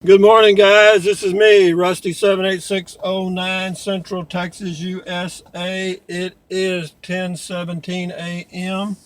Good morning, guys. This is me, Rusty 78609, Central Texas, USA. It is 10:17 a.m.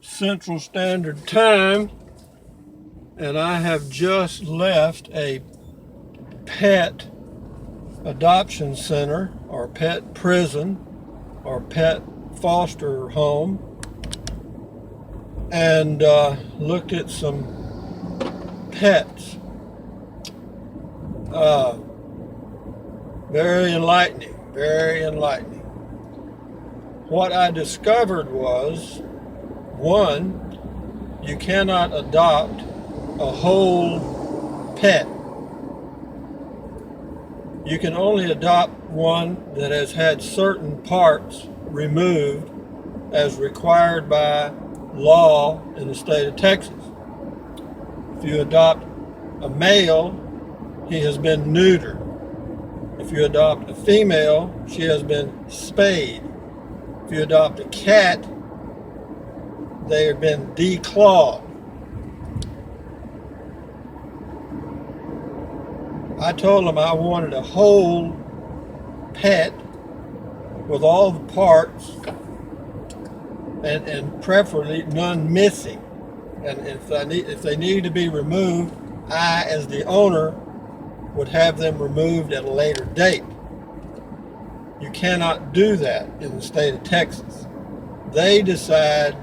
Central Standard Time, and I have just left a pet adoption center or pet prison or pet foster home and looked at some pets. Very enlightening, very enlightening. What I discovered was, one, you cannot adopt a whole pet. You can only adopt one that has had certain parts removed as required by law in the state of Texas. If you adopt a male, he has been neutered. If you adopt a female, she has been spayed. If you adopt a cat, they have been declawed. I told them I wanted a whole pet with all the parts and preferably none missing. And if they need to be removed, I, as the owner, would have them removed at a later date. You cannot do that in the state of Texas. They decide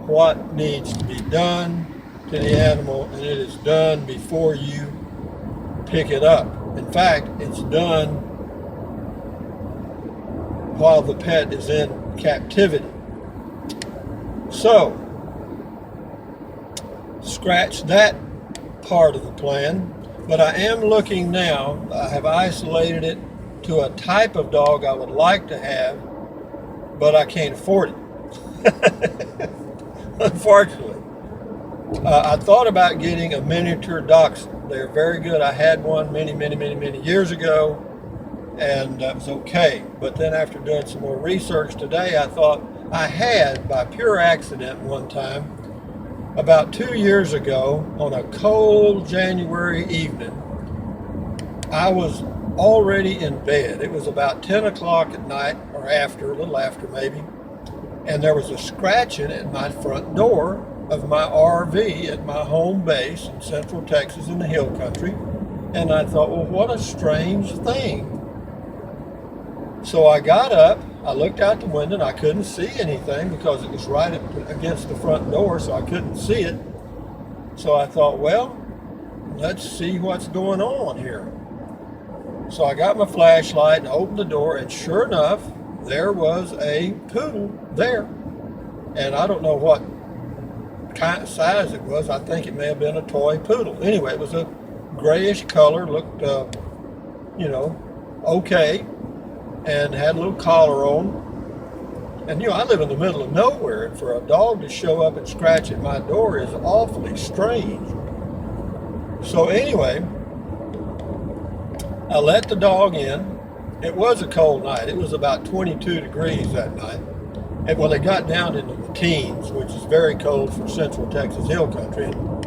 what needs to be done to the animal, and it is done before you pick it up. In fact, it's done while the pet is in captivity. So, scratch that part of the plan. But I am looking now, I have isolated it to a type of dog I would like to have, but I can't afford it. Unfortunately. I thought about getting a miniature dachshund. They're very good. I had one many years ago, and it was okay. But then after doing some more research today, I thought I had, by pure accident one time, about 2 years ago, on a cold January evening, I was already in bed. It was about 10 o'clock at night, or after, a little after maybe, and there was a scratching at my front door of my RV at my home base in Central Texas in the hill country. And I thought, well, what a strange thing. So I got up, I looked out the window, and I couldn't see anything because it was right up against the front door, so I couldn't see it. So I thought, well, let's see what's going on here. So I got my flashlight and opened the door, and sure enough, there was a poodle there. And I don't know what kind of size it was. I think it may have been a toy poodle. Anyway, it was a grayish color, looked, okay, and had a little collar on. And I live in the middle of nowhere, and for a dog to show up and scratch at my door is awfully strange. So anyway, I let the dog in. It was a cold night. It was about 22 degrees that night. And well, it got down into the teens, which is very cold for Central Texas hill country. And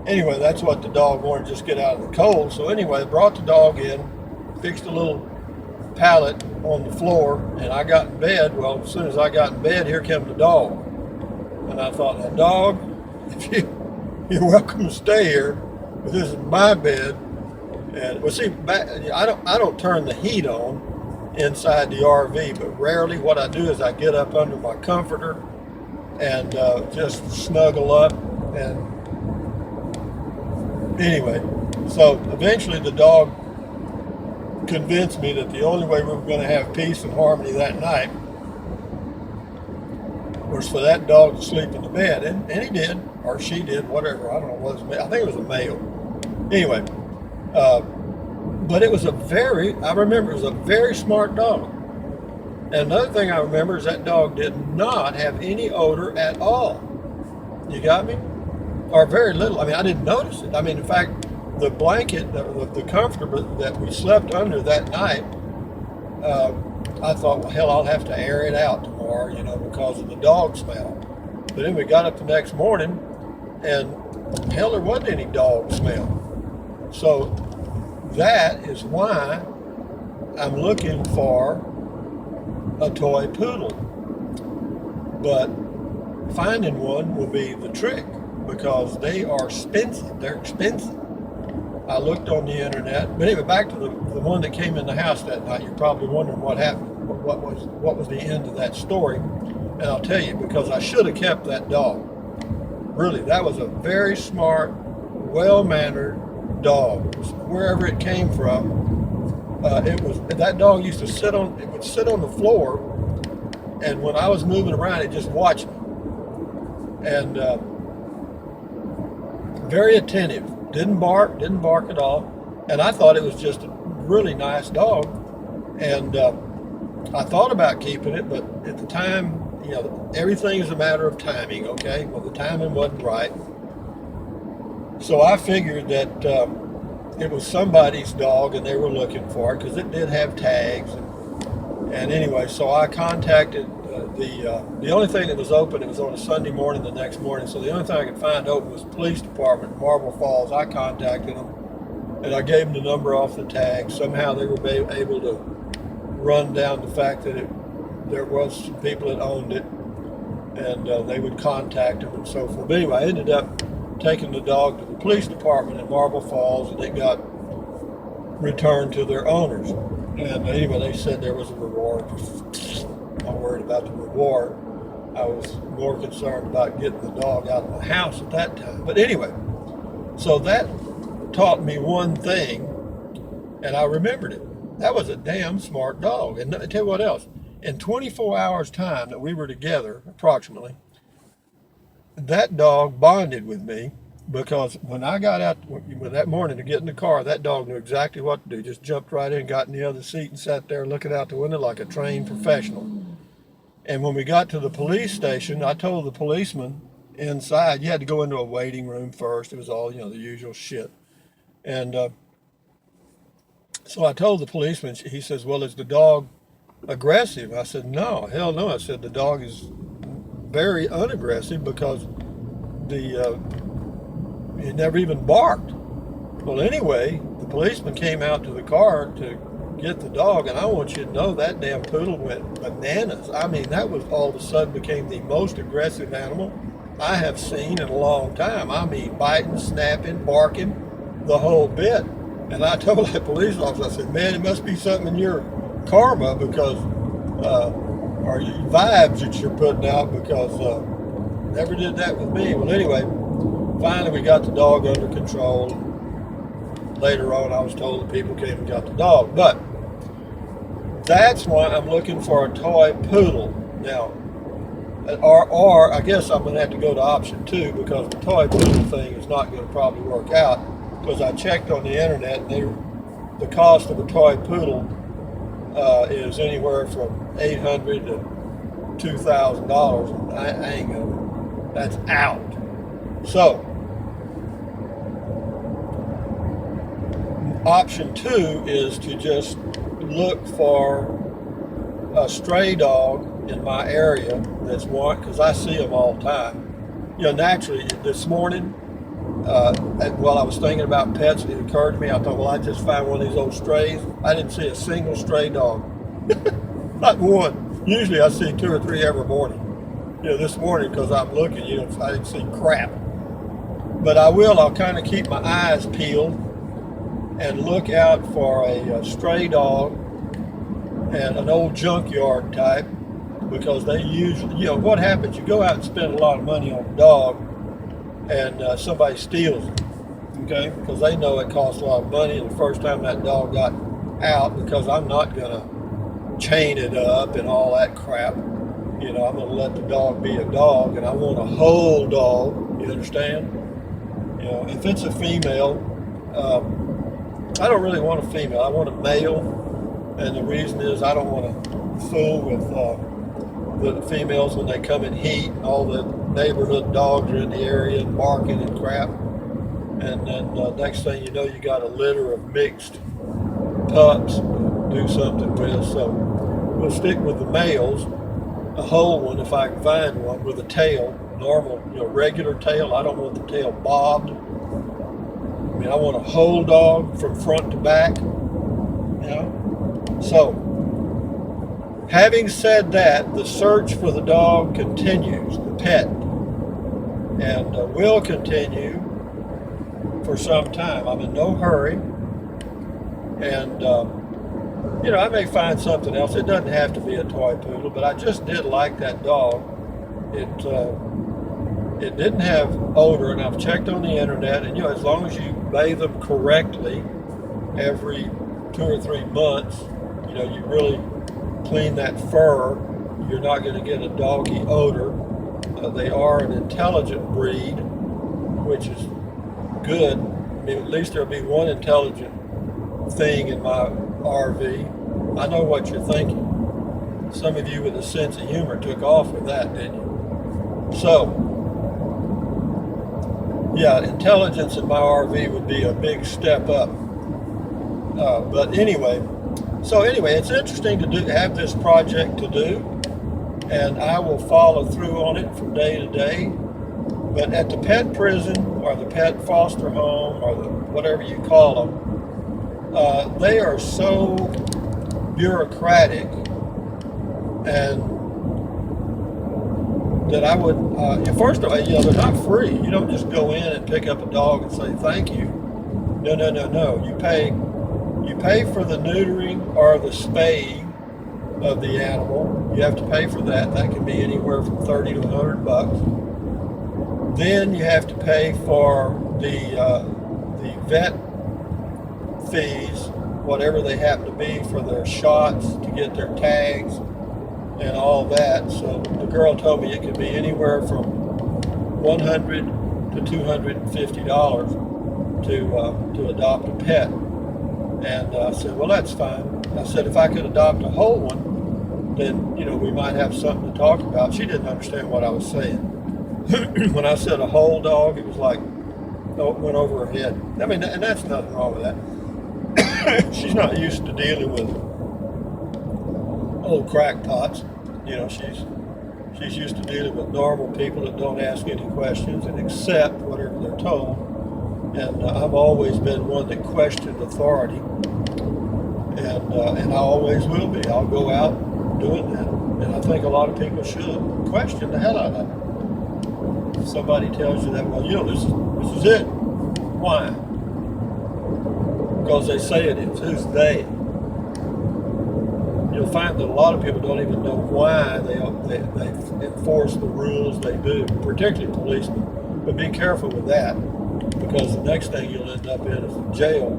anyway, that's what the dog wanted, just get out of the cold. So anyway, I brought the dog in, fixed a little pallet on the floor, and I got in bed. Well, as soon as I got in bed, here came the dog. And I thought, now, dog, you're welcome to stay here, but this is my bed. And well, see, I don't turn the heat on inside the RV, but rarely what I do is I get up under my comforter and just snuggle up. And anyway, so eventually the dog convinced me that the only way we were going to have peace and harmony that night was for that dog to sleep in the bed, and he did, or she did, whatever. I don't know what it was. I think it was a male. Anyway, but it was I remember it was a very smart dog. And another thing I remember is that dog did not have any odor at all. You got me? Or very little. I mean, I didn't notice it. I mean, in fact, the blanket, the comforter that we slept under that night, I thought, well, hell, I'll have to air it out tomorrow, because of the dog smell. But then we got up the next morning, and hell, there wasn't any dog smell. So that is why I'm looking for a toy poodle. But finding one will be the trick because they are expensive. They're expensive. I looked on the internet, but anyway, back to the one that came in the house that night. You're probably wondering what happened. What was the end of that story? And I'll tell you, because I should have kept that dog. Really, that was a very smart, well-mannered dog. Wherever it came from, that dog used to sit on. It would sit on the floor, and when I was moving around, it just watched me. And very attentive. Didn't bark at all. And I thought it was just a really nice dog. And I thought about keeping it, but at the time, everything is a matter of timing, okay? Well, the timing wasn't right. So I figured that it was somebody's dog and they were looking for it because it did have tags. And anyway, so I contacted the only thing that was open, it was on a Sunday morning the next morning, so the only thing I could find open was the police department in Marble Falls. I contacted them, and I gave them the number off the tag. Somehow they were able to run down the fact that there was some people that owned it, and they would contact them and so forth. But anyway, I ended up taking the dog to the police department in Marble Falls, and it got returned to their owners. And anyway, they said there was a reward. Not worried about the reward. I was more concerned about getting the dog out of my house at that time. But anyway, so that taught me one thing, and I remembered it. That was a damn smart dog. And I tell you what else. In 24 hours time that we were together, approximately, that dog bonded with me because when I got out that morning to get in the car, that dog knew exactly what to do. Just jumped right in, got in the other seat, and sat there looking out the window like a trained professional. And when we got to the police station, I told the policeman inside, you had to go into a waiting room first. It was all, the usual shit. And so I told the policeman, he says, well, is the dog aggressive? I said, no, hell no. I said, the dog is very unaggressive because it never even barked. Well, anyway, the policeman came out to the car to get the dog, and I want you to know that damn poodle went bananas. I mean, that was all of a sudden became the most aggressive animal I have seen in a long time. I mean, biting, snapping, barking, the whole bit. And I told that police officer, I said, man, it must be something in your karma because, or your vibes that you're putting out because never did that with me. Well, anyway, finally we got the dog under control. Later on, I was told that people came and got the dog. But that's why I'm looking for a toy poodle. Now, or I guess I'm going to have to go to option 2 because the toy poodle thing is not going to probably work out because I checked on the internet and the cost of a toy poodle is anywhere from $800 to $2,000. I ain't going to, that's out. So, option 2 is to just look for a stray dog in my area that's one, because I see them all the time. Naturally, this morning, while I was thinking about pets, it occurred to me, I thought, well, I just found one of these old strays. I didn't see a single stray dog. Not one. Usually I see 2 or 3 every morning. This morning, because I'm looking, I didn't see crap. But I'll kind of keep my eyes peeled and look out for a stray dog and an old junkyard type, because they usually, what happens, you go out and spend a lot of money on a dog and somebody steals it, okay, because they know it costs a lot of money, and the first time that dog got out, because I'm not going to chain it up and all that crap, I'm going to let the dog be a dog, and I want a whole dog, you understand? If it's a female, I don't really want a female. I want a male, and the reason is I don't want to fool with the females when they come in heat. All the neighborhood dogs are in the area and barking and crap, and then next thing you know, you got a litter of mixed pups to do something with. So we'll stick with the males, a whole one if I can find one with a tail, normal, regular tail. I don't want the tail bobbed. mean, I want a whole dog from front to back, you know. So, having said that, the search for the dog continues, the pet, and will continue for some time. I'm in no hurry, and you know, I may find something else. It doesn't have to be a toy poodle, but I just did like that dog. It didn't have odor, and I've checked on the internet, and you know, as long as you bathe them correctly every 2 or 3 months, you know, you really clean that fur, you're not going to get a doggy odor. They are an intelligent breed, which is good. I mean, at least there'll be one intelligent thing in my RV. I know what you're thinking. Some of you with a sense of humor took off with that, didn't you? So, yeah, intelligence in my RV would be a big step up. But anyway, it's interesting to have this project to do, and I will follow through on it from day to day. But at the pet prison or the pet foster home or the whatever you call them, they are so bureaucratic, and that I would, first of all, you know, they're not free. You don't just go in and pick up a dog and say thank you. No. You pay for the neutering or the spaying of the animal. You have to pay for that. That can be anywhere from $30 to $100. Then you have to pay for the vet fees, whatever they happen to be, for their shots, to get their tags and all that. So the girl told me it could be anywhere from $100 to $250 to adopt a pet. And I said, well, that's fine. I said, if I could adopt a whole one, then, you know, we might have something to talk about. She didn't understand what I was saying. When I said a whole dog, it was like, no, it went over her head. I mean, and that's nothing wrong with that. She's not used to dealing with old crackpots. You know, she's used to dealing with normal people that don't ask any questions and accept whatever they're told. And I've always been one that questioned authority, and I always will be. I'll go out doing that, and I think a lot of people should question the hell out of it. If somebody tells you that, well, you know, this is it. Why? Because they say it is. Who's they? You'll find that a lot of people don't even know why they enforce the rules they do, particularly policemen. But be careful with that, because the next thing you'll end up in is jail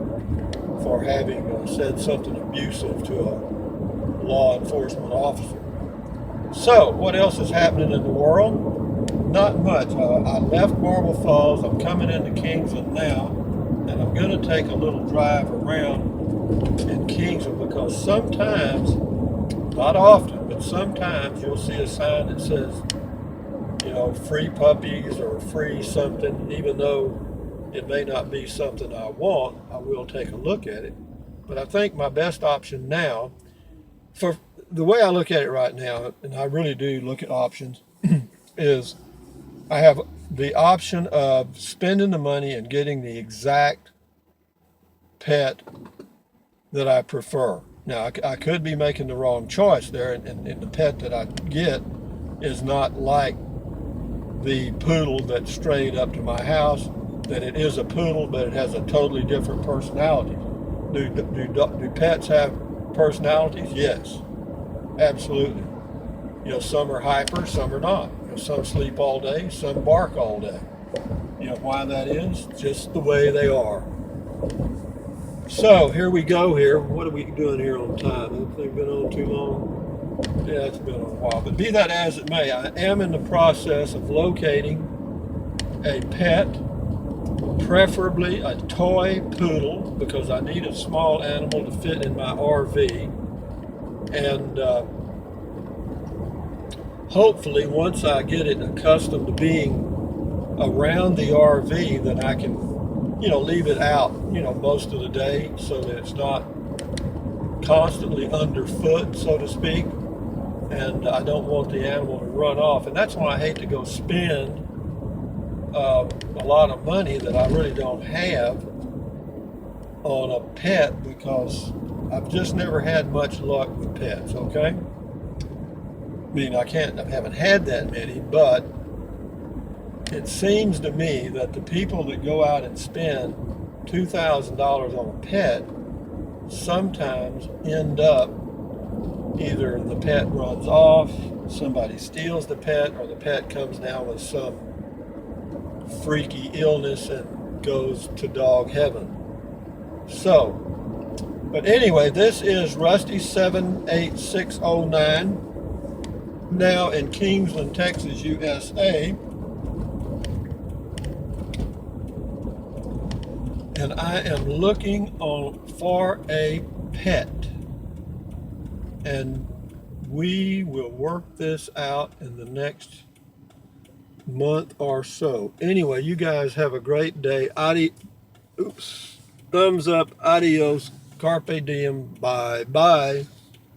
for having said something abusive to a law enforcement officer. So, what else is happening in the world? Not much. I left Marble Falls. I'm coming into Kingsland now, and I'm going to take a little drive around in Kingsland, because sometimes, not often, but sometimes you'll see a sign that says, you know, free puppies or free something. Even though it may not be something I want, I will take a look at it. But I think my best option now, for the way I look at it right now, and I really do look at options, is I have the option of spending the money and getting the exact pet that I prefer. Now, I could be making the wrong choice there, and the pet that I get is not like the poodle that strayed up to my house, that it is a poodle, but it has a totally different personality. Do pets have personalities? Yes, absolutely. You know, some are hyper, some are not. You know, some sleep all day, some bark all day. You know why that is? Just the way they are. So here we go here. What are we doing here on time? Has it been on too long? Yeah, it's been on a while. But be that as it may, I am in the process of locating a pet, preferably a toy poodle, because I need a small animal to fit in my RV. And hopefully once I get it accustomed to being around the RV, then I can, you know, leave it out, you know, most of the day, so that it's not constantly underfoot, so to speak. And I don't want the animal to run off. And that's why I hate to go spend a lot of money that I really don't have on a pet because I've just never had much luck with pets, okay? I mean, I haven't had that many, but it seems to me that the people that go out and spend $2,000 on a pet sometimes end up either the pet runs off, somebody steals the pet, or the pet comes down with some freaky illness and goes to dog heaven. So, but anyway, this is Rusty 78609, now in Kingsland, Texas, USA. And I am looking for a pet. And we will work this out in the next month or so. Anyway, you guys have a great day. Thumbs up, adios, carpe diem, bye bye.